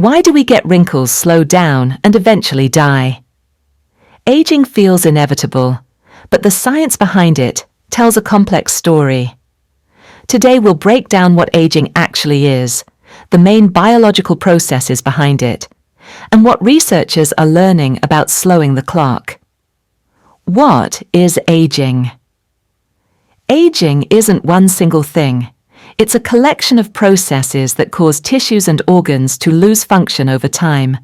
Why do we get wrinkles, slow down, and eventually die? Aging feels inevitable, but the science behind it tells a complex story. Today we'll break down what aging actually is, the main biological processes behind it, and what researchers are learning about slowing the clock. What is aging? Aging isn't one single thing. It's a collection of processes that cause tissues and organs to lose function over time.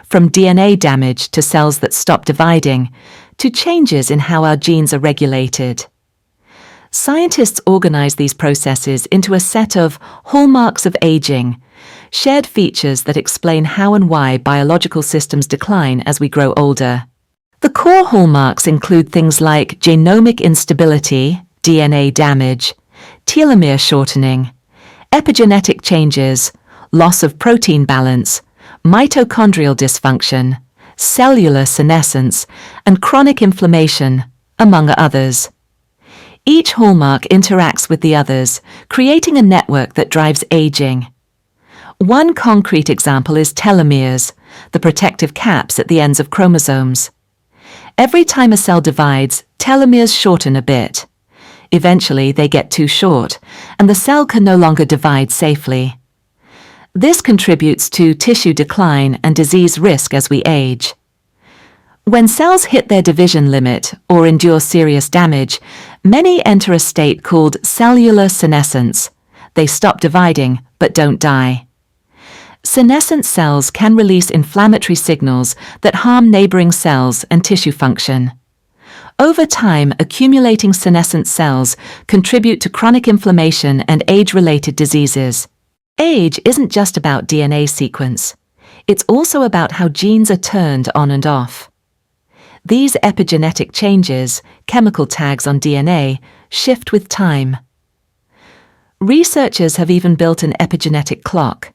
From DNA damage to cells that stop dividing, to changes in how our genes are regulated. Scientists organize these processes into a set of hallmarks of aging, shared features that explain how and why biological systems decline as we grow older. The core hallmarks include things like genomic instability, DNA damage, telomere shortening, epigenetic changes, loss of protein balance, mitochondrial dysfunction, cellular senescence, and chronic inflammation, among others. Each hallmark interacts with the others, creating a network that drives aging. One concrete example is telomeres, the protective caps at the ends of chromosomes. Every time a cell divides, telomeres shorten a bit. Eventually, they get too short, and the cell can no longer divide safely. This contributes to tissue decline and disease risk as we age. When cells hit their division limit or endure serious damage, many enter a state called cellular senescence. They stop dividing, but don't die. Senescent cells can release inflammatory signals that harm neighboring cells and tissue function. Over time, accumulating senescent cells contribute to chronic inflammation and age-related diseases. Age isn't just about DNA sequence. It's also about how genes are turned on and off. These epigenetic changes, chemical tags on DNA, shift with time. Researchers have even built an epigenetic clock,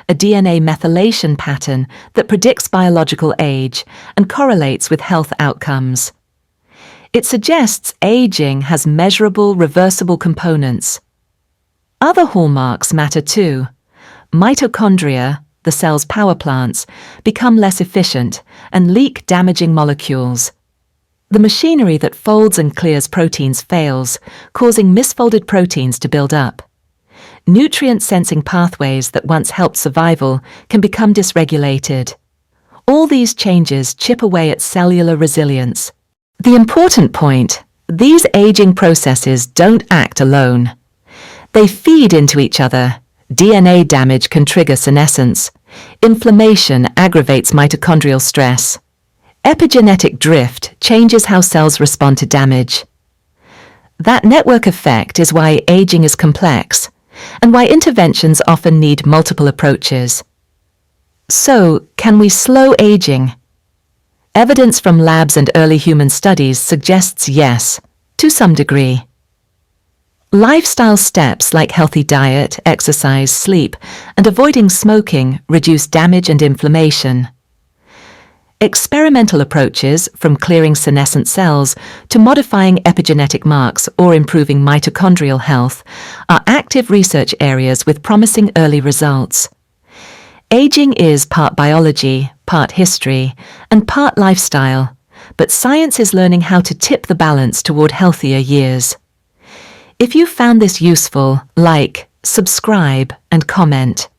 a DNA methylation pattern that predicts biological age and correlates with health outcomes. It suggests aging has measurable, reversible components. Other hallmarks matter too. Mitochondria, the cell's power plants, become less efficient and leak damaging molecules. The machinery that folds and clears proteins fails, causing misfolded proteins to build up. Nutrient-sensing pathways that once helped survival can become dysregulated. All these changes chip away at cellular resilience. The important point, these aging processes don't act alone. They feed into each other. DNA damage can trigger senescence. Inflammation aggravates mitochondrial stress. Epigenetic drift changes how cells respond to damage. That network effect is why aging is complex, and why interventions often need multiple approaches. So, can we slow aging? Evidence from labs and early human studies suggests yes, to some degree. Lifestyle steps like healthy diet, exercise, sleep, and avoiding smoking reduce damage and inflammation. Experimental approaches, from clearing senescent cells to modifying epigenetic marks or improving mitochondrial health, are active research areas with promising early results. Aging is part biology, part history, and part lifestyle, but science is learning how to tip the balance toward healthier years. If you found this useful, like, subscribe, and comment.